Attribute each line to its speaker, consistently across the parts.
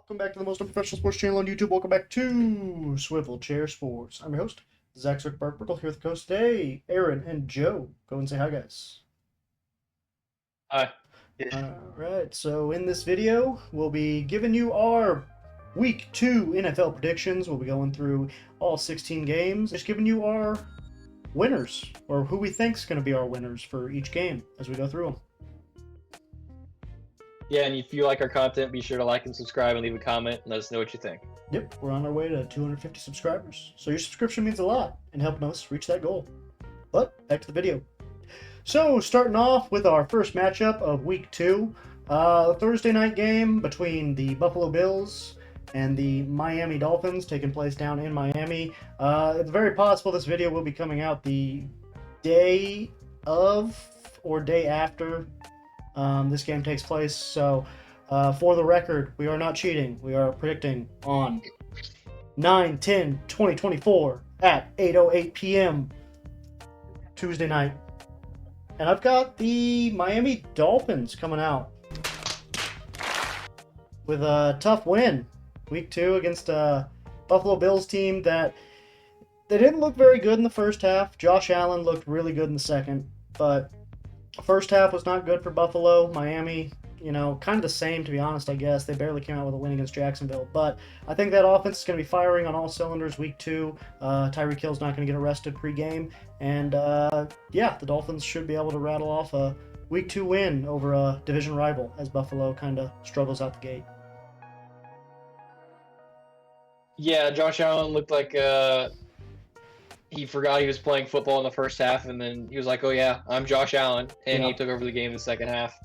Speaker 1: Welcome back to the most unprofessional sports channel on YouTube. Welcome back to Swivel Chair Sports. I'm your host, Zach Zuckerberg, here with the host today, Aaron and Joe. Go and say hi, guys.
Speaker 2: Hi.
Speaker 1: Alright, so in this video, we'll be giving you our Week 2 NFL predictions. We'll be going through all 16 games, just giving you our winners, or who we think is going to be our winners for each game as we go through them.
Speaker 2: Yeah, and if you like our content, be sure to like and subscribe and leave a comment and let us know what you think.
Speaker 1: Yep, we're on our way to 250 subscribers, so your subscription means a lot in helping us reach that goal. But back to the video. So, starting off with our first matchup of Week 2, the Thursday night game between the Buffalo Bills and the Miami Dolphins, taking place down in Miami. It's very possible this video will be coming out the day of or day after this game takes place. So, for the record, we are not cheating. We are predicting on 9/10/2024 at 8:08 p.m. Tuesday night. And I've got the Miami Dolphins coming out with a tough win. Week 2 against a Buffalo Bills team that they didn't look very good in the first half. Josh Allen looked really good in the second, but first half was not good for Buffalo. Miami, kind of the same, to be honest, I guess. They barely came out with a win against Jacksonville. But I think that offense is going to be firing on all cylinders Week 2. Tyreek Hill's not going to get arrested pre-game. And, the Dolphins should be able to rattle off a Week 2 win over a division rival as Buffalo kind of struggles out the gate.
Speaker 2: Yeah, Josh Allen looked like he forgot he was playing football in the first half, and then he was like, oh yeah, I'm Josh Allen, and he took over the game in the second half.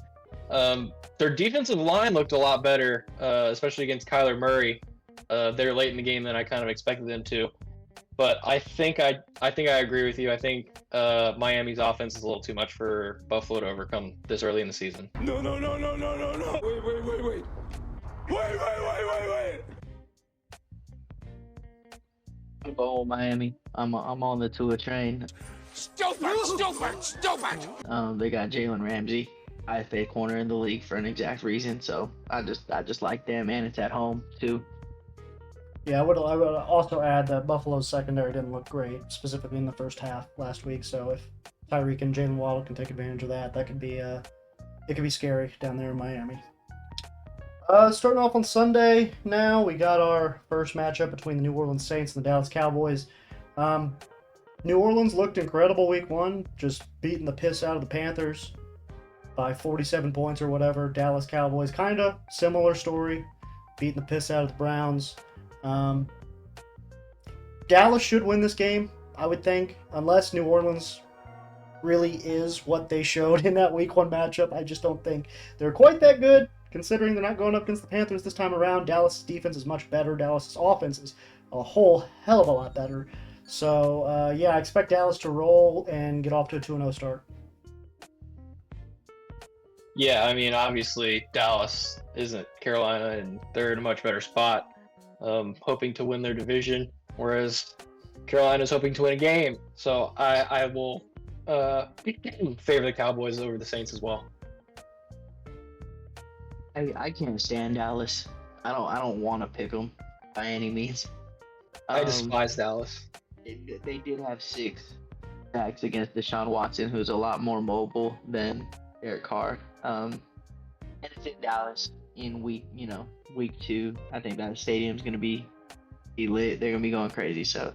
Speaker 2: Their defensive line looked a lot better, especially against Kyler Murray. They're late in the game than I kind of expected them to. But I think I agree with you. I think Miami's offense is a little too much for Buffalo to overcome this early in the season.
Speaker 3: No. Wait.
Speaker 4: Oh, Miami. I'm on the Tua train.
Speaker 3: Stupid.
Speaker 4: They got Jalen Ramsey, IFA corner in the league for an exact reason. So I just like them, and it's at home too.
Speaker 1: Yeah, I would also add that Buffalo's secondary didn't look great, specifically in the first half last week. So if Tyreek and Jalen Waddle can take advantage of that, could be scary down there in Miami. Starting off on Sunday now, we got our first matchup between the New Orleans Saints and the Dallas Cowboys. New Orleans looked incredible Week 1, just beating the piss out of the Panthers by 47 points or whatever. Dallas Cowboys, kind of similar story, beating the piss out of the Browns. Dallas should win this game, I would think, unless New Orleans really is what they showed in that Week 1 matchup. I just don't think they're quite that good, considering they're not going up against the Panthers this time around. Dallas' defense is much better. Dallas' offense is a whole hell of a lot better. So, I expect Dallas to roll and get off to a 2-0 start.
Speaker 2: Yeah, I mean, obviously Dallas isn't Carolina, and they're in a much better spot, hoping to win their division, whereas Carolina's hoping to win a game. So I will favor the Cowboys over the Saints as well.
Speaker 4: I can't stand Dallas. I don't want to pick them by any means.
Speaker 2: I despise Dallas.
Speaker 4: They did have 6 sacks against Deshaun Watson, who's a lot more mobile than Derek Carr. And it's in Dallas in week 2. I think that stadium's gonna be lit. They're gonna be going crazy. So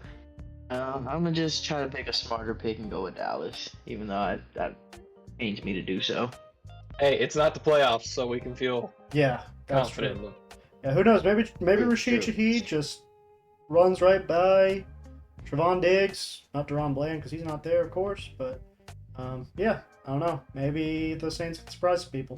Speaker 4: I'm gonna just try to pick a smarter pick and go with Dallas, even though that pains me to do so.
Speaker 2: Hey, it's not the playoffs, so we can feel
Speaker 1: That's
Speaker 2: confident.
Speaker 1: true. Yeah, who knows? Maybe Rashid Shaheed just runs right by Trevon Diggs, not Deron Bland because he's not there, of course. But I don't know. Maybe the Saints can surprise people.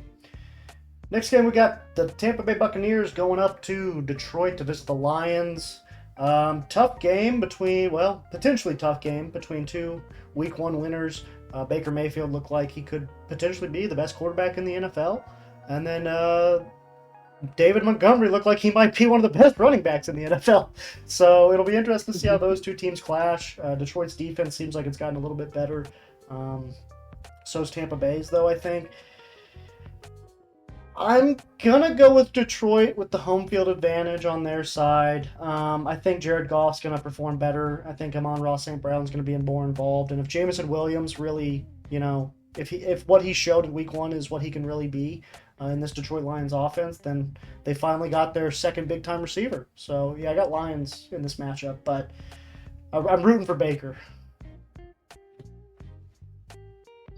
Speaker 1: Next game, we got the Tampa Bay Buccaneers going up to Detroit to visit the Lions. Potentially tough game between two Week 1 winners. Baker Mayfield looked like he could potentially be the best quarterback in the NFL. And then David Montgomery looked like he might be one of the best running backs in the NFL. So it'll be interesting to see how those two teams clash. Detroit's defense seems like it's gotten a little bit better. So's Tampa Bay's, though, I think. I'm gonna go with Detroit with the home field advantage on their side. I think Jared Goff's gonna perform better. I think Amon-Ra St. Brown's gonna be more involved, and if Jameson Williams really, if what he showed in Week 1 is what he can really be in this Detroit Lions offense, then they finally got their second big time receiver. So yeah, I got Lions in this matchup, but I'm rooting for Baker.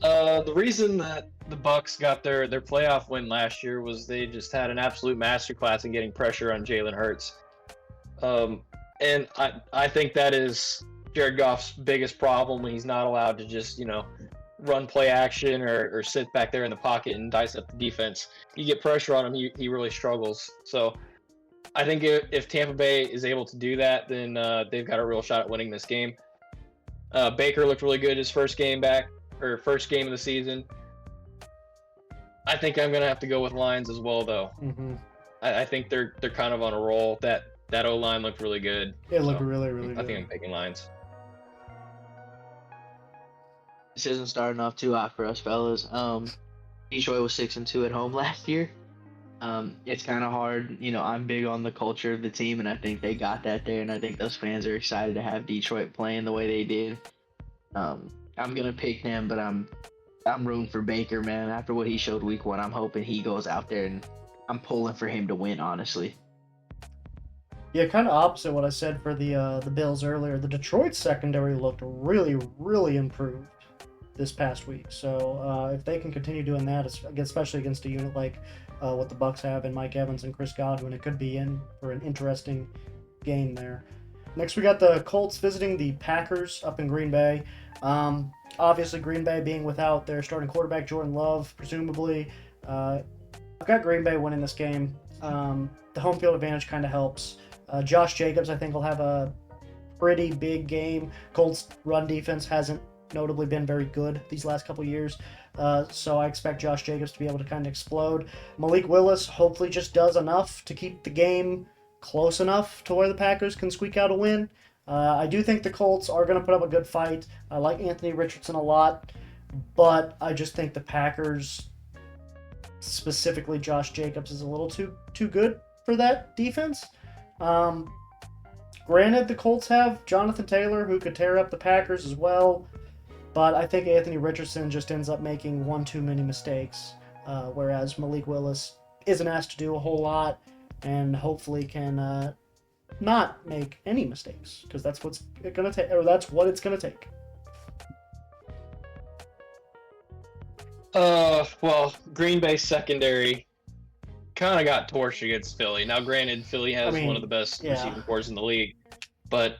Speaker 2: The reason that the Bucks got their playoff win last year was they just had an absolute masterclass in getting pressure on Jalen Hurts. And I think that is Jared Goff's biggest problem when he's not allowed to just, run play action or sit back there in the pocket and dice up the defense. You get pressure on him, he really struggles. So I think if Tampa Bay is able to do that, then they've got a real shot at winning this game. Baker looked really good his first game back, or first game of the season. I think I'm gonna have to go with Lions as well, though.
Speaker 1: Mm-hmm.
Speaker 2: I think they're kind of on a roll. That O-line looked really good.
Speaker 1: It looked really, really good.
Speaker 2: I think I'm picking Lions.
Speaker 4: This isn't starting off too hot for us, fellas. Detroit was 6-2 at home last year. It's kind of hard. I'm big on the culture of the team, and I think they got that there, and I think those fans are excited to have Detroit playing the way they did. I'm gonna pick them, but I'm rooting for Baker, man. After what he showed Week 1, I'm hoping he goes out there, and I'm pulling for him to win, honestly.
Speaker 1: Yeah, kind of opposite what I said for the Bills earlier. The Detroit secondary looked really, really improved this past week. So if they can continue doing that, especially against a unit like what the Bucks have in Mike Evans and Chris Godwin, it could be in for an interesting game there. Next, we got the Colts visiting the Packers up in Green Bay. Obviously, Green Bay being without their starting quarterback, Jordan Love, presumably. I've got Green Bay winning this game. The home field advantage kind of helps. Josh Jacobs, I think, will have a pretty big game. Colts' run defense hasn't notably been very good these last couple years. So I expect Josh Jacobs to be able to kind of explode. Malik Willis hopefully just does enough to keep the game close enough to where the Packers can squeak out a win. I do think the Colts are going to put up a good fight. I like Anthony Richardson a lot, but I just think the Packers, specifically Josh Jacobs, is a little too good for that defense. Granted, the Colts have Jonathan Taylor, who could tear up the Packers as well, but I think Anthony Richardson just ends up making one too many mistakes, whereas Malik Willis isn't asked to do a whole lot and hopefully can not make any mistakes, because that's what it's gonna take.
Speaker 2: Well, Green Bay secondary kind of got torched against Philly. Now, granted, Philly has one of the best receiving corps in the league, but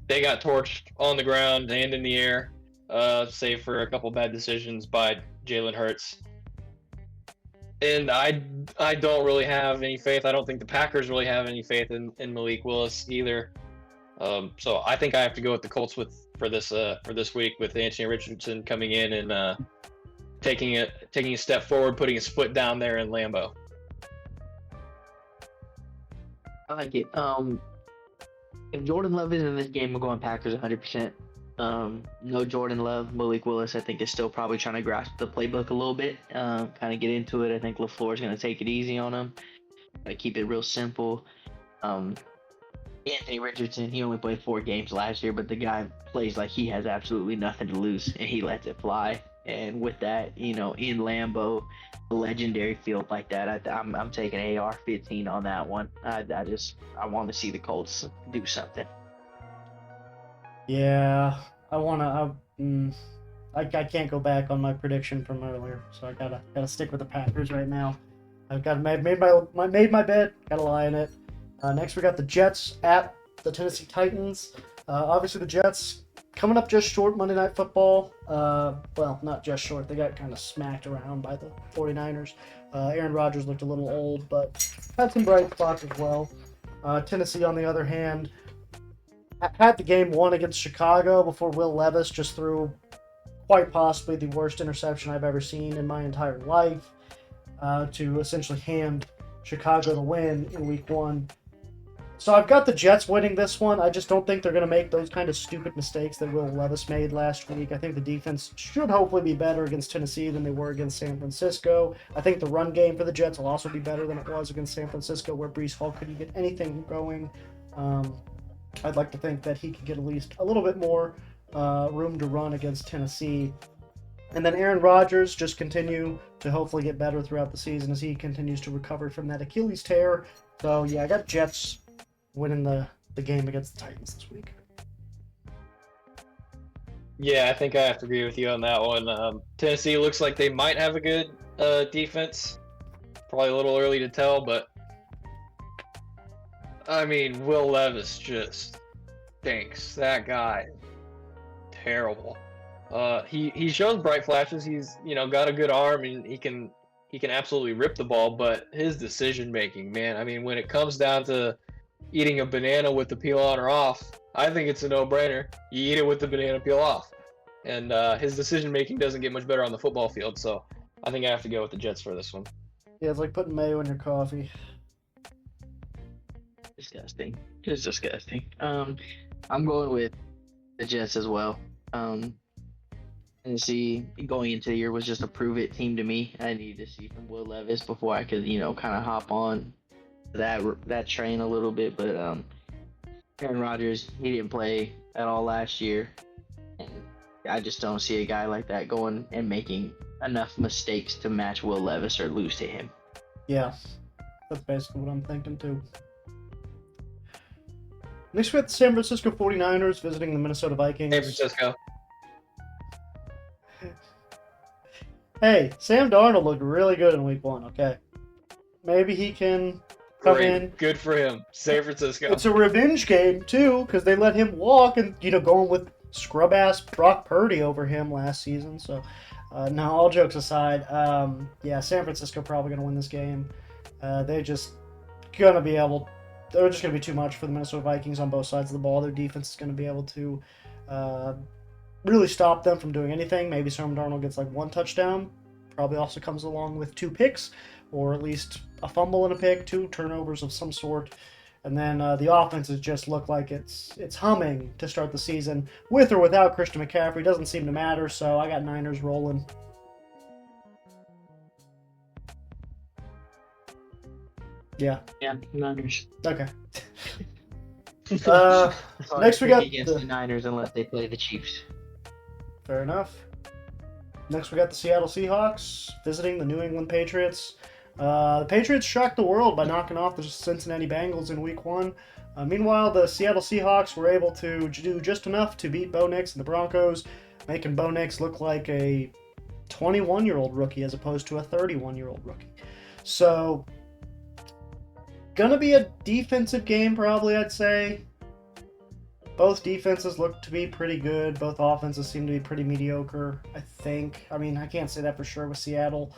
Speaker 2: they got torched on the ground and in the air, save for a couple bad decisions by Jalen Hurts. And I don't really have any faith. I don't think the Packers really have any faith in Malik Willis either. So I think I have to go with the Colts for this week, with Anthony Richardson coming in and taking a step forward, putting his foot down there in Lambeau.
Speaker 4: I like it. If Jordan Love is in this game, I'm going Packers 100%. No Jordan Love. Malik Willis, I think, is still probably trying to grasp the playbook a little bit, kind of get into it. I think LaFleur is going to take it easy on him, keep it real simple. Anthony Richardson, he only played 4 games last year, but the guy plays like he has absolutely nothing to lose, and he lets it fly. And with that, in Lambeau, a legendary field like that, I'm taking AR-15 on that one. I want to see the Colts do something.
Speaker 1: Yeah, I can't go back on my prediction from earlier, so I gotta stick with the Packers right now. I've got made my bet, gotta lie in it. Next we got the Jets at the Tennessee Titans. Obviously the Jets coming up just short Monday Night Football. Well, not just short, they got kind of smacked around by the 49ers. Aaron Rodgers looked a little old, but had some bright spots as well. Tennessee, on the other hand, had the game won against Chicago before Will Levis just threw quite possibly the worst interception I've ever seen in my entire life, to essentially hand Chicago the win in Week 1. So I've got the Jets winning this one. I just don't think they're going to make those kind of stupid mistakes that Will Levis made last week. I think the defense should hopefully be better against Tennessee than they were against San Francisco. I think the run game for the Jets will also be better than it was against San Francisco, where Brees Hall couldn't get anything going. I'd like to think that he could get at least a little bit more room to run against Tennessee. And then Aaron Rodgers just continue to hopefully get better throughout the season as he continues to recover from that Achilles tear. So, yeah, I got Jets winning the game against the Titans this week.
Speaker 2: Yeah, I think I have to agree with you on that one. Tennessee looks like they might have a good defense. Probably a little early to tell, but I mean, Will Levis just stinks. That guy, terrible. He shows bright flashes. He's got a good arm and he can absolutely rip the ball, but his decision making, man. I mean, when it comes down to eating a banana with the peel on or off, I think it's a no-brainer. You eat it with the banana peel off. And his decision-making doesn't get much better on the football field, so I think I have to go with the Jets for this one.
Speaker 1: Yeah, it's like putting mayo in your coffee.
Speaker 4: Disgusting. It's disgusting. I'm going with the Jets as well. Tennessee going into the year was just a prove-it team to me. I needed to see from Will Levis before I could, kind of hop on that train a little bit. But Aaron Rodgers, he didn't play at all last year, and I just don't see a guy like that going and making enough mistakes to match Will Levis or lose to him.
Speaker 1: Yeah, that's basically what I'm thinking too. Next we got the San Francisco 49ers visiting the Minnesota Vikings.
Speaker 2: San Francisco.
Speaker 1: Hey, Sam Darnold looked really good in week 1, okay? Maybe he can come in.
Speaker 2: Good for him. San Francisco.
Speaker 1: It's a revenge game, too, because they let him walk and, going with scrub-ass Brock Purdy over him last season. So, no, all jokes aside, yeah, San Francisco probably going to win this game. They're just going to be able... They're just going to be too much for the Minnesota Vikings on both sides of the ball. Their defense is going to be able to really stop them from doing anything. Maybe Sam Darnold gets like 1 touchdown. Probably also comes along with 2 picks, or at least a fumble and a pick, 2 turnovers of some sort. And then the offenses just look like it's humming to start the season. With or without Christian McCaffrey, doesn't seem to matter, so I got Niners rolling. Yeah.
Speaker 4: Yeah, Niners.
Speaker 1: Okay. Next we got
Speaker 4: against the Niners unless they play the Chiefs.
Speaker 1: Fair enough. Next we got the Seattle Seahawks visiting the New England Patriots. The Patriots shocked the world by knocking off the Cincinnati Bengals in Week 1. Meanwhile, the Seattle Seahawks were able to do just enough to beat Bo Nix and the Broncos, making Bo Nix look like a 21-year-old rookie as opposed to a 31-year-old rookie. So, gonna be a defensive game probably, I'd say. Both defenses look to be pretty good. Both offenses seem to be pretty mediocre, I think. I mean, I can't say that for sure with Seattle.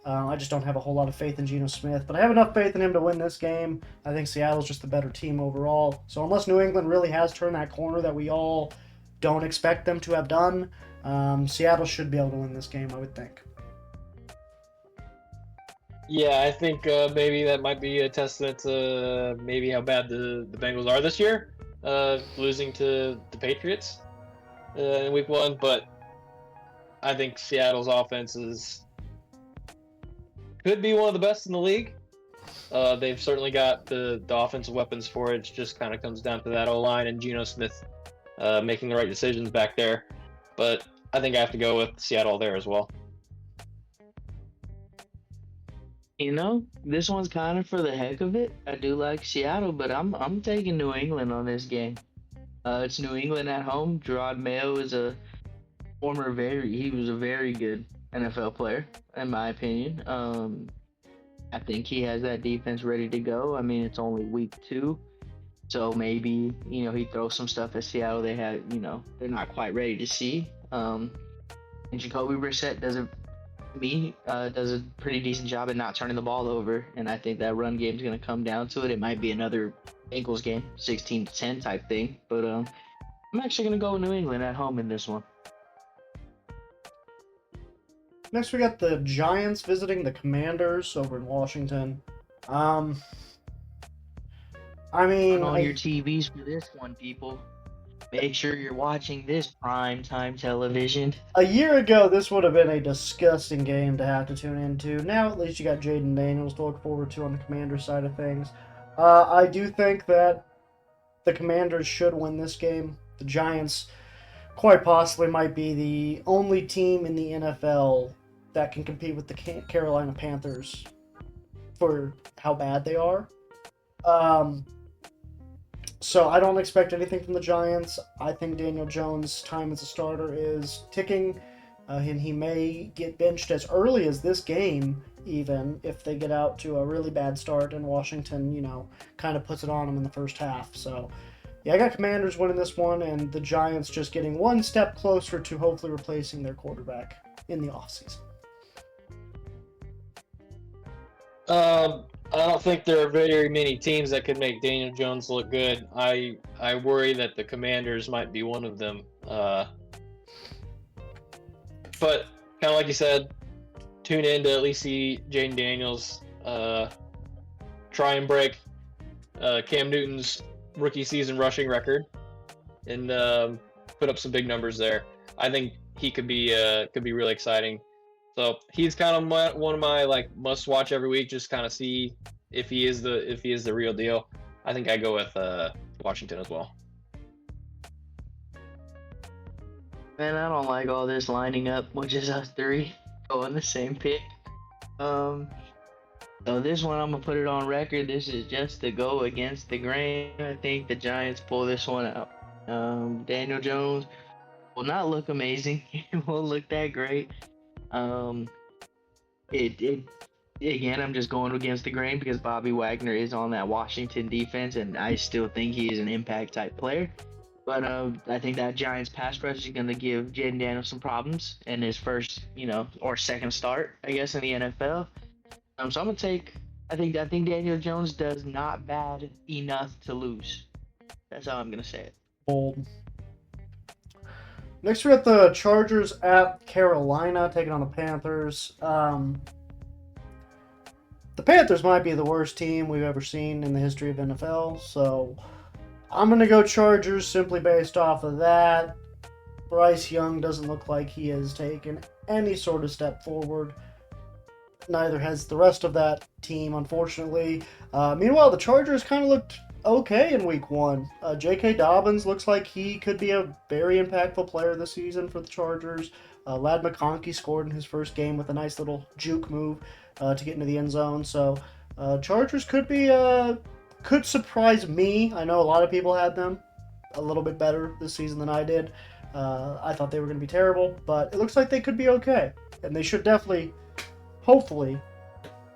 Speaker 1: I just don't have a whole lot of faith in Geno Smith. But I have enough faith in him to win this game. I think Seattle's just the better team overall. So unless New England really has turned that corner that we all don't expect them to have done, Seattle should be able to win this game, I would think.
Speaker 2: Yeah, I think maybe that might be a testament to maybe how bad the Bengals are this year. Losing to the Patriots in Week 1, but I think Seattle's offense could be one of the best in the league. They've certainly got the offensive weapons for it. It just kind of comes down to that O-line and Geno Smith making the right decisions back there. But I think I have to go with Seattle there as well.
Speaker 4: This one's kind of for the heck of it. I do like Seattle, but I'm taking New England on this game. It's New England at home. Gerard Mayo is he was a very good NFL player, in my opinion. I think he has that defense ready to go. I mean, it's only week 2, so maybe, he throws some stuff at Seattle they had, they're not quite ready to see. And Jacoby Brissett does a pretty decent job at not turning the ball over, and I think that run game is going to come down to it. It might be another Bengals game, 16-10 type thing, but I'm actually going to go with New England at home in this one.
Speaker 1: Next, we got the Giants visiting the Commanders over in Washington. I mean,
Speaker 4: Turn on your TVs for this one, people. Make sure you're watching this prime time television.
Speaker 1: a year ago, this would have been a disgusting game to have to tune into. Now, at least you got Jaden Daniels to look forward to on the Commanders side of things. I do think that the Commanders should win this game. The Giants quite possibly might be the only team in the NFL that can compete with the Carolina Panthers for how bad they are. So I don't expect anything from the Giants. I think Daniel Jones' time as a starter is ticking, and he may get benched as early as this game, even if they get out to a really bad start and Washington, kind of puts it on them in the first half. So, yeah, I got Commanders winning this one, and the Giants just getting one step closer to hopefully replacing their quarterback in the offseason.
Speaker 2: I don't think there are very many teams that could make Daniel Jones look good. I worry that the Commanders might be one of them. But kind of like you said, tune in to at least see Jaden Daniels try and break Cam Newton's rookie season rushing record and put up some big numbers there. I think he could be really exciting. So he's kind of one of my must watch every week, just kind of see if he is the real deal. I think I go with Washington as well.
Speaker 4: Man, I don't like all this lining up, which is us three going the same pick. So this one I'm gonna put it on record. This is just to go against the grain. I think the Giants pull this one out. Daniel Jones will not look amazing. He won't look that great. Again, I'm just going against the grain because Bobby Wagner is on that Washington defense, and I still think he is an impact type player. But I think that Giants pass rush is going to give Jaden Daniels some problems in his first, or second start, I guess, in the NFL. So I'm gonna take. I think Daniel Jones does not bad enough to lose. That's how I'm gonna say it.
Speaker 1: Bold. Next, we got the Chargers at Carolina taking on the Panthers. The Panthers might be the worst team we've ever seen in the history of NFL, so I'm going to go Chargers simply based off of that. Bryce Young doesn't look like he has taken any sort of step forward. Neither has the rest of that team, unfortunately. Meanwhile, the Chargers kind of looked okay in week one. J.K. Dobbins looks like he could be a very impactful player this season for the Chargers. Ladd McConkey scored in his first game with a nice little juke move to get into the end zone. So Chargers could surprise me. I know a lot of people had them a little bit better this season than I did. I thought they were going to be terrible, but it looks like they could be okay. And they should definitely, hopefully,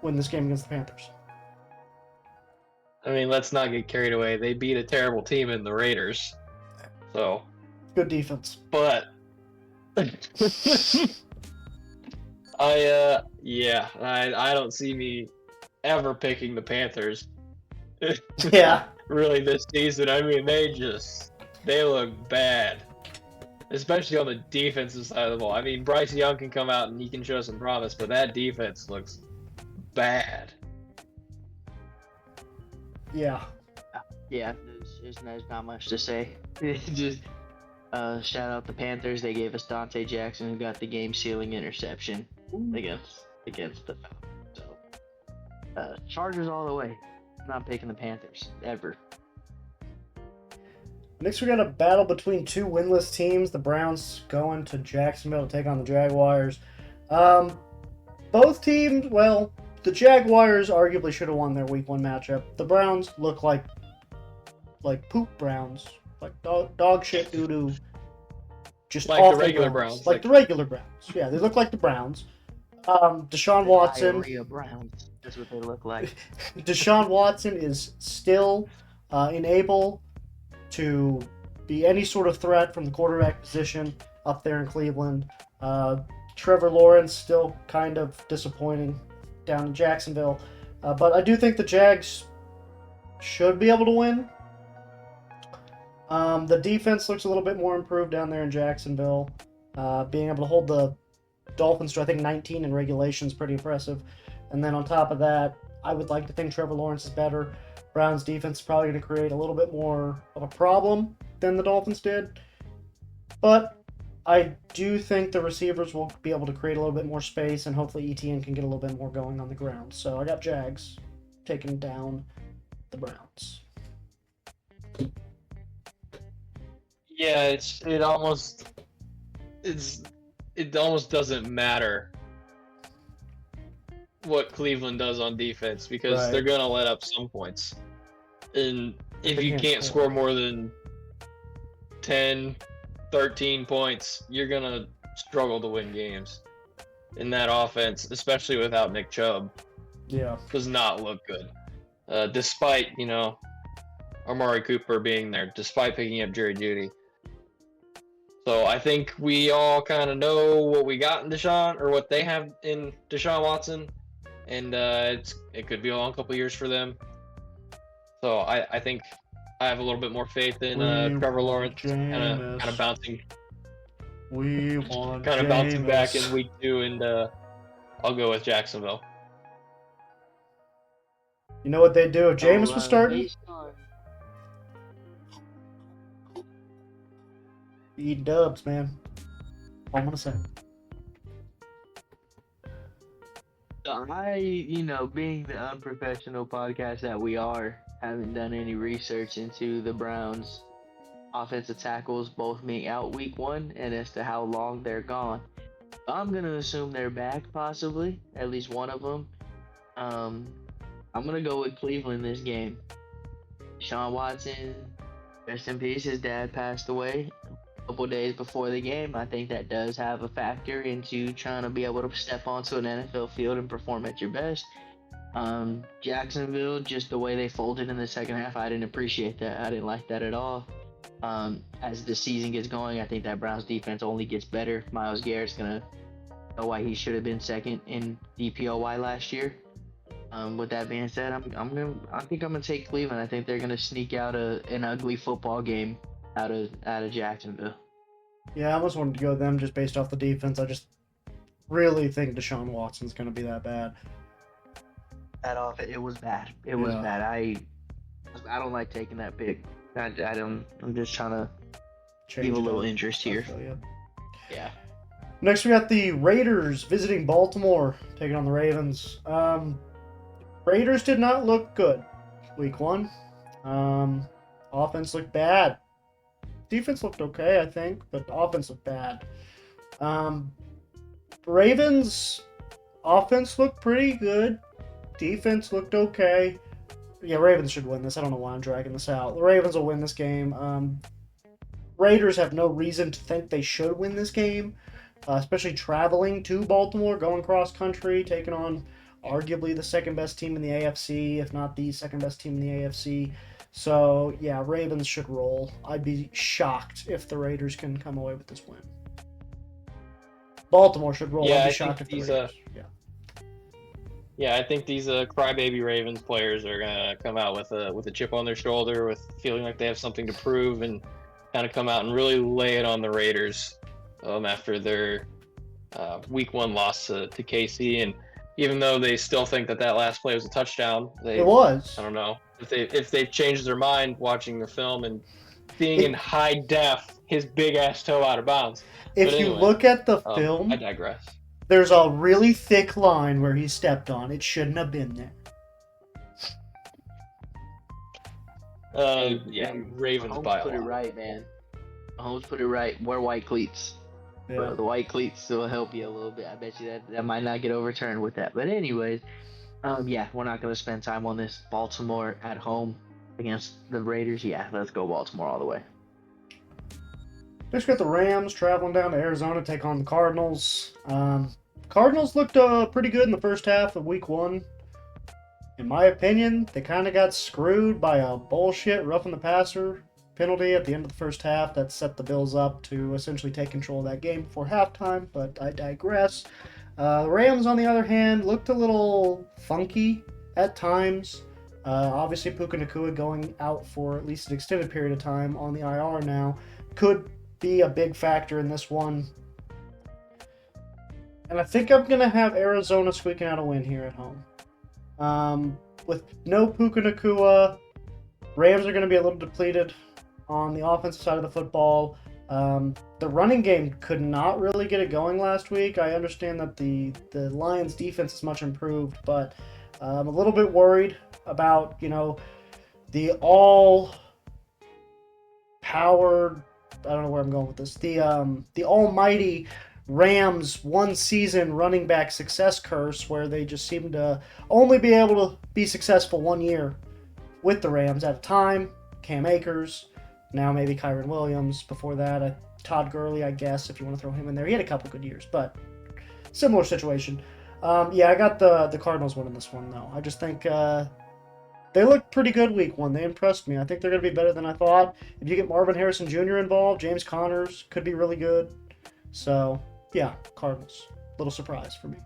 Speaker 1: win this game against the Panthers.
Speaker 2: I mean, let's not get carried away. They beat a terrible team in the Raiders. So.
Speaker 1: Good defense.
Speaker 2: But. I don't see me ever picking the Panthers.
Speaker 1: Yeah.
Speaker 2: Really this season. I mean, they look bad. Especially on the defensive side of the ball. I mean, Bryce Young can come out and he can show some promise, but that defense looks bad.
Speaker 1: Yeah.
Speaker 4: Yeah, there's not much to say. Just shout out the Panthers. They gave us Dante Jackson, who got the game-sealing interception against the Falcons. So, Chargers all the way. I'm not picking the Panthers ever.
Speaker 1: Next, we got a battle between two winless teams. The Browns going to Jacksonville to take on the Jaguars. Both teams, well, the Jaguars arguably should have won their Week 1 matchup. The Browns look like poop Browns, like dog shit doo doo. Just
Speaker 2: like the regular Browns.
Speaker 1: Like the regular Browns. Yeah, they look like the Browns. Deshaun Watson.
Speaker 4: Diarrhea Browns. That's what they look like.
Speaker 1: Deshaun Watson is still unable to be any sort of threat from the quarterback position up there in Cleveland. Trevor Lawrence still kind of disappointing down in Jacksonville. But I do think the Jags should be able to win. The defense looks a little bit more improved down there in Jacksonville. Being able to hold the Dolphins to, I think, 19 in regulation is pretty impressive. And then on top of that, I would like to think Trevor Lawrence is better. Browns defense is probably going to create a little bit more of a problem than the Dolphins did. But I do think the receivers will be able to create a little bit more space, and hopefully ETN can get a little bit more going on the ground. So I got Jags taking down the Browns.
Speaker 2: Yeah, it almost doesn't matter what Cleveland does on defense because
Speaker 1: Right.
Speaker 2: they're gonna let up some points, and if
Speaker 1: They
Speaker 2: you
Speaker 1: can't
Speaker 2: can't
Speaker 1: score.
Speaker 2: score more than 10, 13 points, you're gonna struggle to win games. And that offense, especially without Nick Chubb,
Speaker 1: Yeah.
Speaker 2: does not look good. Despite Amari Cooper being there, despite picking up Jerry Jeudy. So I think we all kind of know what we got in Deshaun, or what they have in Deshaun Watson, and it could be a long couple years for them. So I think I have a little bit more faith in Trevor Lawrence, kind of bouncing,
Speaker 1: We want
Speaker 2: bouncing back
Speaker 1: Jameis.
Speaker 2: in week 2, and I'll go with Jacksonville.
Speaker 1: You know what they'd do if Jameis
Speaker 4: So,
Speaker 1: was starting?
Speaker 4: based on-
Speaker 1: Eating dubs, man. All I'm gonna say.
Speaker 4: So being the unprofessional podcast that we are, haven't done any research into the Browns' offensive tackles both being out week 1 and as to how long they're gone. I'm gonna assume they're back, possibly at least one of them. I'm gonna go with Cleveland this game. Deshaun Watson, rest in peace. His dad passed away a couple days before the game. I think that does have a factor into trying to be able to step onto an NFL field and perform at your best. Jacksonville, just the way they folded in the second half, I didn't appreciate that. I didn't like that at all. As the season gets going, I think that Browns defense only gets better. Myles Garrett's gonna know why he should have been second in DPOY last year. With that being said, I think I'm gonna take Cleveland. I think they're gonna sneak out an ugly football game out of Jacksonville.
Speaker 1: Yeah, I almost wanted to go them just based off the defense. I just really think Deshaun Watson's gonna be that bad.
Speaker 4: It was bad. It was
Speaker 1: Yeah.
Speaker 4: bad. I don't like taking that pick. I don't. I'm just trying to
Speaker 1: Change
Speaker 4: give a
Speaker 1: it
Speaker 4: little
Speaker 1: up.
Speaker 4: interest here.
Speaker 1: So, yeah.
Speaker 4: Yeah.
Speaker 1: Next, we got the Raiders visiting Baltimore, taking on the Ravens. Raiders did not look good week 1. Offense looked bad. Defense looked okay, I think, but the offense looked bad. Ravens offense looked pretty good. Defense looked okay. Yeah, Ravens should win this. I don't know why I'm dragging this out. The Ravens will win this game. Raiders have no reason to think they should win this game, especially traveling to Baltimore, going cross country, taking on arguably the second best team in the AFC, if not the second best team in the AFC. So, yeah, Ravens should roll. I'd be shocked if the Raiders can come away with this win. Baltimore should roll.
Speaker 2: Yeah,
Speaker 1: I'd
Speaker 2: I
Speaker 1: be shocked if
Speaker 2: think
Speaker 1: the Raiders.
Speaker 2: Yeah, I think these crybaby Ravens players are gonna come out with a chip on their shoulder, with feeling like they have something to prove, and kind of come out and really lay it on the Raiders after their week 1 loss to KC. And even though they still think that last play was a touchdown,
Speaker 1: It was.
Speaker 2: I don't know if they've changed their mind watching the film and seeing in high def his big ass toe out of bounds.
Speaker 1: If
Speaker 2: But
Speaker 1: you
Speaker 2: anyway,
Speaker 1: look at the film,
Speaker 2: I digress.
Speaker 1: there's a really thick line where he stepped on. It shouldn't have been there.
Speaker 2: Yeah, Ravens
Speaker 4: Mahomes
Speaker 2: by a
Speaker 4: put it
Speaker 2: lot.
Speaker 4: right, man. Mahomes put it right. Wear white cleats. Bro, the white cleats will help you a little bit. I bet you that might not get overturned with that. But anyways, yeah, we're not gonna spend time on this. Baltimore at home against the Raiders. Yeah, let's go Baltimore all the way.
Speaker 1: Next, we got the Rams traveling down to Arizona to take on the Cardinals. Cardinals looked pretty good in the first half of week 1. In my opinion, they kind of got screwed by a bullshit roughing the passer penalty at the end of the first half that set the Bills up to essentially take control of that game before halftime, but I digress. The Rams, on the other hand, looked a little funky at times. Obviously, Puka Nacua going out for at least an extended period of time on the IR now could be a big factor in this one. And I think I'm going to have Arizona squeaking out a win here at home. with no Puka Nakua, Rams are going to be a little depleted on the offensive side of the football. The running game could not really get it going last week. I understand that the Lions' defense is much improved, but I'm a little bit worried about, the all-powered, I don't know where I'm going with this, the almighty Rams one-season running back success curse, where they just seem to only be able to be successful 1 year with the Rams at a time. Cam Akers, now maybe Kyron Williams. Before that, Todd Gurley, I guess, if you want to throw him in there. He had a couple good years, but similar situation. I got the Cardinals winning this one, though. I just think they looked pretty good week one. They impressed me. I think they're going to be better than I thought. If you get Marvin Harrison Jr. involved, James Connors could be really good. So, yeah, Cardinals. Little surprise for me.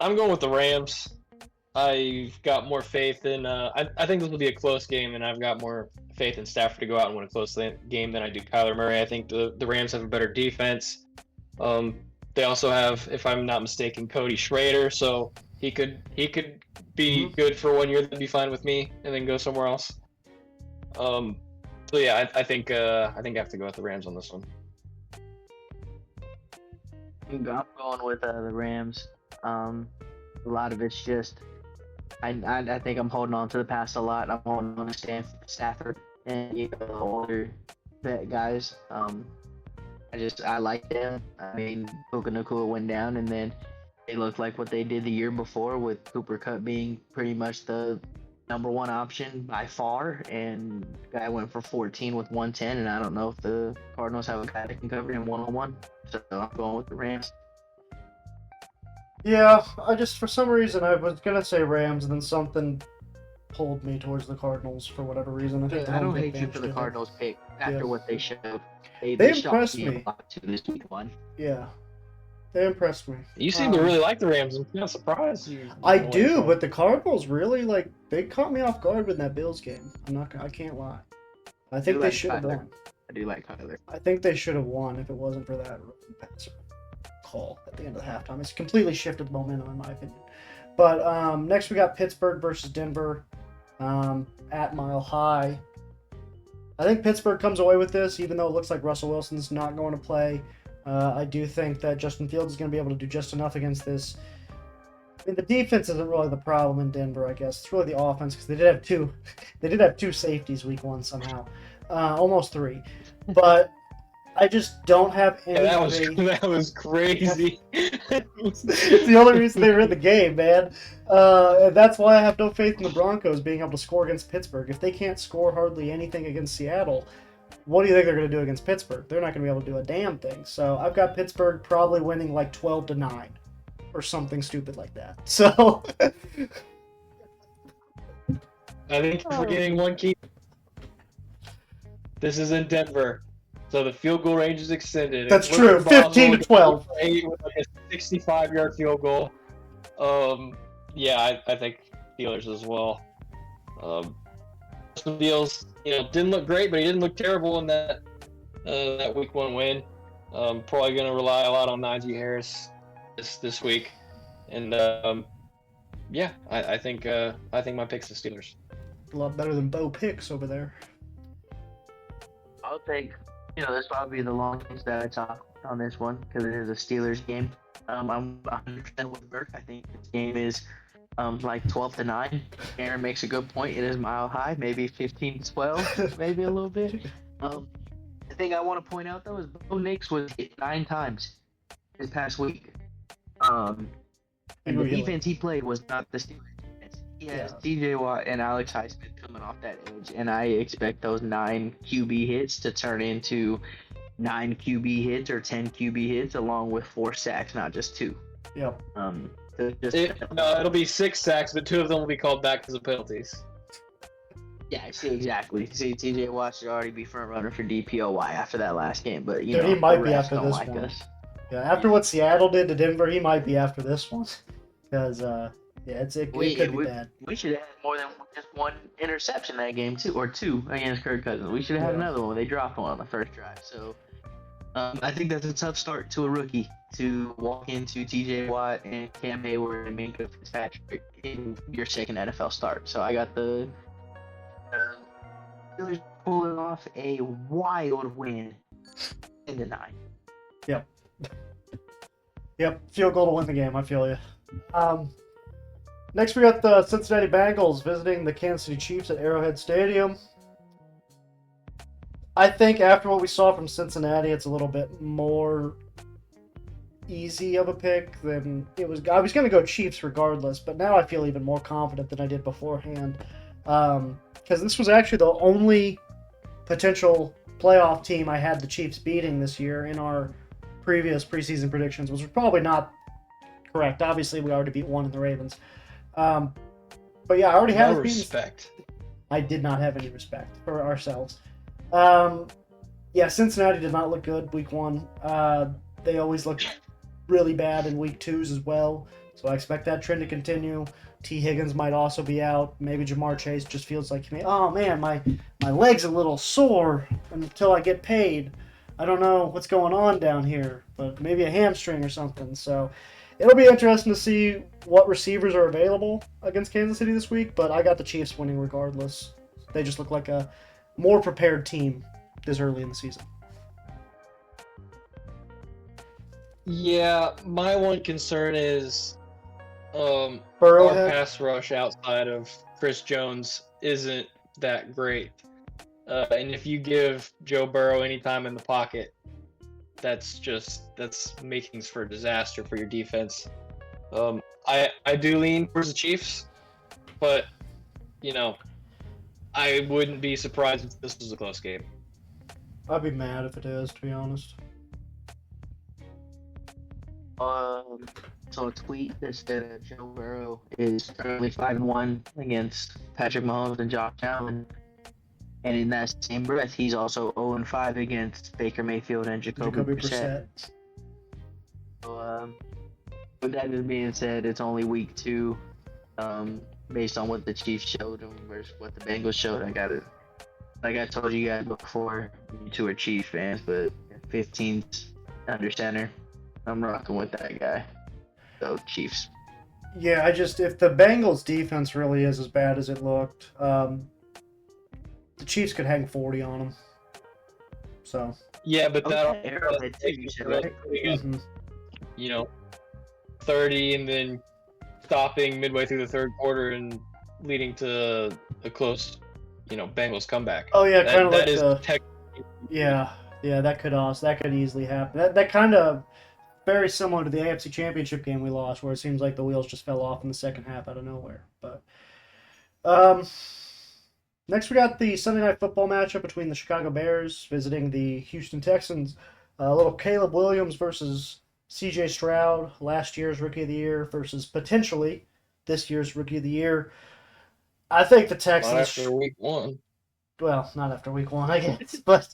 Speaker 2: I'm going with the Rams. I've got more faith in. I think this will be a close game, and I've got more faith in Stafford to go out and win a close game than I do Kyler Murray. I think the Rams have a better defense. They also have, if I'm not mistaken, Cody Schrader, so he could be good for 1 year. That'd be fine with me, and then go somewhere else. So yeah, I think I have to go with the Rams on this one.
Speaker 4: I'm going with the Rams. A lot of it's just I think I'm holding on to the past a lot. I'm holding on to Stafford and the older vet guys. I like them. I mean, Puka Nakua went down, and then they looked like what they did the year before, with Cooper Kupp being pretty much the number one option by far. And the guy went for 14 with 110, and I don't know if the Cardinals have a guy that can cover him one-on-one. So I'm going with the Rams.
Speaker 1: Yeah, for some reason, I was going to say Rams, and then something pulled me towards the Cardinals for whatever reason.
Speaker 4: I don't hate you for the Cardinals pick after what they showed. They
Speaker 1: impressed me
Speaker 4: a lot too this week one.
Speaker 1: Yeah, they impressed me.
Speaker 2: You seem to really like the Rams. I'm not surprised.
Speaker 1: I do, but the Cardinals really, they caught me off guard with that Bills game. I can't lie. I think they should have won.
Speaker 4: I do like Kyler.
Speaker 1: I think they should have won if it wasn't for that passer call at the end of the halftime. It's completely shifted momentum, in my opinion. But next we got Pittsburgh versus Denver at Mile High. I think Pittsburgh comes away with this, even though it looks like Russell Wilson's not going to play. I do think that Justin Fields is going to be able to do just enough against this. I mean, the defense isn't really the problem in Denver, I guess. It's really the offense, because they did have two safeties week one somehow, almost three. But I just don't have any.
Speaker 2: Yeah, that was crazy.
Speaker 1: It's the only reason they were in the game, man. And that's why I have no faith in the Broncos being able to score against Pittsburgh. If they can't score hardly anything against Seattle, what do you think they're going to do against Pittsburgh? They're not going to be able to do a damn thing. So I've got Pittsburgh probably winning like 12-9 or something stupid like that. So
Speaker 2: I think you're forgetting one key. This is in Denver, so the field goal range is extended.
Speaker 1: That's true. 15-12.
Speaker 2: With like a 65-yard field goal. Yeah, I think Steelers as well. Some deals, didn't look great, but he didn't look terrible in that week one win. Probably going to rely a lot on Najee Harris this week, and yeah, I think my pick's the Steelers.
Speaker 1: A lot better than Bo Picks over there.
Speaker 4: I'll take, this probably the longest that I talk on this one, because it is a Steelers game. I'm 100% with Burke. I think this game is like 12-9. Aaron makes a good point. It is Mile High, maybe 15-12, maybe a little bit. The thing I want to point out, though, is Bo Nix was hit 9 times this past week. And the defense he played was not the Steelers defense. He has TJ Watt and Alex Highsmith coming off that edge, and I expect those 9 QB hits to turn into 9 QB hits or 10 QB hits, along with 4 sacks, not just 2.
Speaker 1: Yep.
Speaker 2: It'll be 6 sacks, but 2 of them will be called back because of penalties.
Speaker 4: Yeah, see, exactly. See, TJ Watt should already be front runner for DPOY after that last game, but
Speaker 1: he might be after this one. Yeah, after what Seattle did to Denver, he might be after this one, because it could be bad.
Speaker 4: We should have had more than just 1 interception that game too, or 2 against Kirk Cousins. We should have had another one when they dropped one on the first drive. So I think that's a tough start to a rookie to walk into T.J. Watt and Cam Hayward and Minka Fitzpatrick in your second NFL start. So I got the Steelers pulling off a wild win in the 9.
Speaker 1: Yep, field goal to win the game. I feel you. Next, we got the Cincinnati Bengals visiting the Kansas City Chiefs at Arrowhead Stadium. I think after what we saw from Cincinnati, it's a little bit more easy of a pick than it was. I was going to go Chiefs regardless, but now I feel even more confident than I did beforehand. Because this was actually the only potential playoff team I had the Chiefs beating this year in our previous preseason predictions, which was probably not correct. Obviously, we already beat one in the Ravens. But yeah, I already had
Speaker 2: No
Speaker 1: us beaten.
Speaker 2: respect.
Speaker 1: I did not have any respect for ourselves. Yeah, Cincinnati did not look good week 1. They always look really bad in week 2s as well. So I expect that trend to continue. T. Higgins might also be out. Maybe Jamar Chase just feels like, oh man, my leg's a little sore until I get paid. I don't know what's going on down here, but maybe a hamstring or something. So it'll be interesting to see what receivers are available against Kansas City this week, but I got the Chiefs winning regardless. They just look like a more prepared team this early in the season.
Speaker 2: Yeah, my one concern is our
Speaker 1: Burrowhead.
Speaker 2: pass rush outside of Chris Jones isn't that great. And if you give Joe Burrow any time in the pocket, that's makings for disaster for your defense. I do lean towards the Chiefs, but I wouldn't be surprised if this was a close game.
Speaker 1: I'd be mad if it is, to be honest.
Speaker 4: So a tweet that said that Joe Burrow is currently 5-1 against Patrick Mahomes and Josh Allen. And in that same breath, he's also 0-5 against Baker Mayfield and Jacoby Brissett. So, with that being said, it's only week 2. Based on what the Chiefs showed and versus what the Bengals showed, I got it. Like I told you guys before, you two are Chiefs fans, but 15's under center. I'm rocking with that guy. So Chiefs.
Speaker 1: Yeah, if the Bengals defense really is as bad as it looked, the Chiefs could hang 40 on them. So.
Speaker 2: Yeah, but that
Speaker 4: Arrowhead too, you said, right?
Speaker 1: Mm-hmm.
Speaker 2: 30 and then stopping midway through the third quarter and leading to a close, Bengals comeback.
Speaker 1: Oh yeah, kind of like
Speaker 2: Yeah,
Speaker 1: that could easily happen. That kind of very similar to the AFC Championship game we lost, where it seems like the wheels just fell off in the second half out of nowhere. But next we got the Sunday Night Football matchup between the Chicago Bears visiting the Houston Texans. A little Caleb Williams versus C.J. Stroud, last year's Rookie of the Year versus potentially this year's Rookie of the Year. I think the Texans.
Speaker 2: Not after week 1.
Speaker 1: Well, not after week 1, I guess, but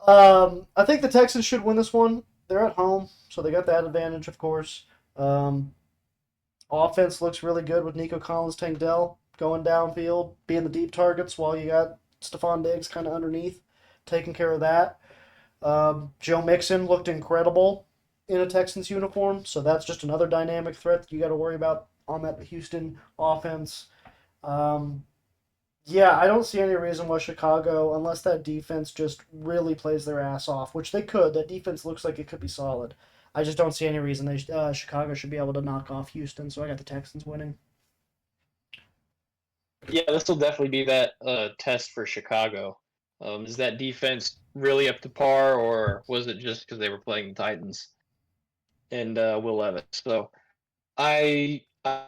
Speaker 1: I think the Texans should win this one. They're at home, so they got that advantage, of course. Offense looks really good with Nico Collins, Tank Dell going downfield, being the deep targets while you got Stephon Diggs kind of underneath, taking care of that. Joe Mixon looked incredible in a Texans uniform, so that's just another dynamic threat that you got to worry about on that Houston offense. Yeah, I don't see any reason why Chicago, unless that defense just really plays their ass off, which they could. That defense looks like it could be solid. I just don't see any reason Chicago should be able to knock off Houston, so I got the Texans winning.
Speaker 2: Yeah, this will definitely be that test for Chicago. Is that defense really up to par, or was it just because they were playing the Titans and Will Levis? So I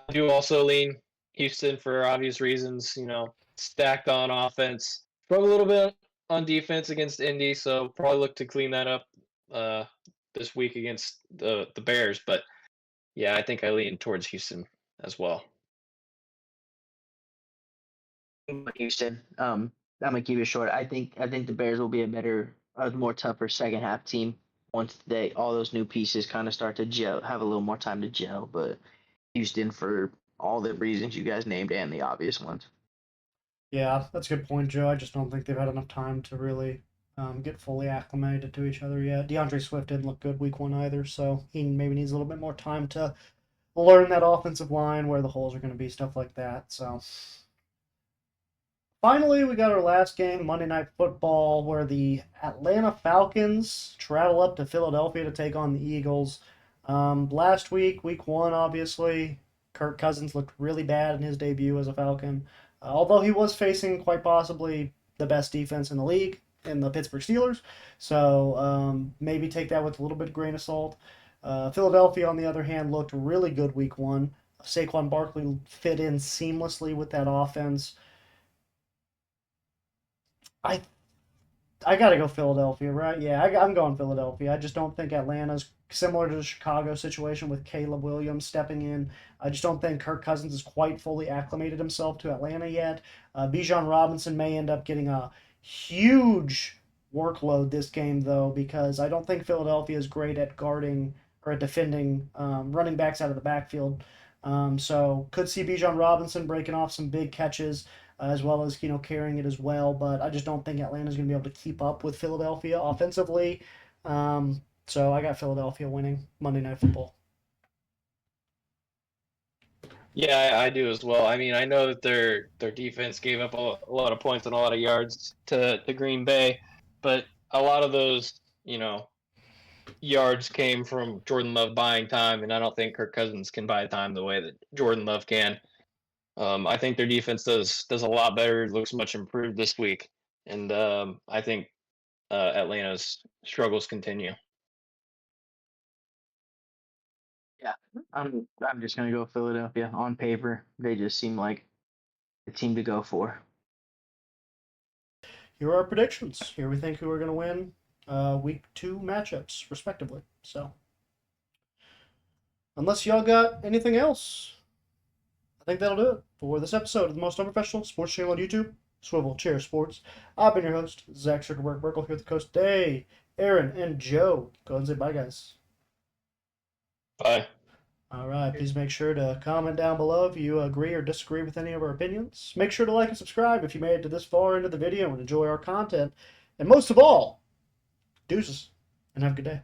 Speaker 2: do also lean Houston for obvious reasons. Stacked on offense, struggle a little bit on defense against Indy, so probably look to clean that up this week against the Bears. But yeah, I think I lean towards Houston as well.
Speaker 4: Houston. I'm gonna keep it short. I think the Bears will be a more tougher second half team once all those new pieces kind of start to gel, have a little more time to gel. But Houston for all the reasons you guys named and the obvious ones.
Speaker 1: Yeah, that's a good point, Joe. I just don't think they've had enough time to really get fully acclimated to each other yet. DeAndre Swift didn't look good week 1 either, so he maybe needs a little bit more time to learn that offensive line, where the holes are going to be, stuff like that. So finally, we got our last game, Monday Night Football, where the Atlanta Falcons travel up to Philadelphia to take on the Eagles. Last week, week 1, obviously, Kirk Cousins looked really bad in his debut as a Falcon, although he was facing quite possibly the best defense in the league in the Pittsburgh Steelers. So maybe take that with a little bit of grain of salt. Philadelphia, on the other hand, looked really good week 1. Saquon Barkley fit in seamlessly with that offense. I I gotta go Philadelphia, right? Yeah, I'm going Philadelphia. I just don't think Atlanta's similar to the Chicago situation with Caleb Williams stepping in. I just don't think Kirk Cousins has quite fully acclimated himself to Atlanta yet. Bijan Robinson may end up getting a huge workload this game, though, because I don't think Philadelphia is great at guarding or at defending running backs out of the backfield. So could see Bijan Robinson breaking off some big catches as well as carrying it as well. But I just don't think Atlanta's going to be able to keep up with Philadelphia offensively. So I got Philadelphia winning Monday Night Football.
Speaker 2: Yeah, I do as well. I mean, I know that their defense gave up a lot of points and a lot of yards to Green Bay, but a lot of those, yards came from Jordan Love buying time, and I don't think Kirk Cousins can buy time the way that Jordan Love can. I think their defense does a lot better. Looks much improved this week, and I think Atlanta's struggles continue.
Speaker 4: Yeah, I'm just gonna go Philadelphia. On paper, they just seem like the team to go for.
Speaker 1: Here are our predictions. Here we think who are going to win week 2 matchups, respectively. So, unless y'all got anything else, I think that'll do it for this episode of the most unprofessional sports channel on YouTube, Swivel Chair Sports. I've been your host, Zach Zuckerberg Merkel, here at the coast today. Aaron and Joe. Go ahead and say bye, guys.
Speaker 2: Bye.
Speaker 1: All right. Please make sure to comment down below if you agree or disagree with any of our opinions. Make sure to like and subscribe if you made it to this far into the video and enjoy our content. And most of all, deuces, and have a good day.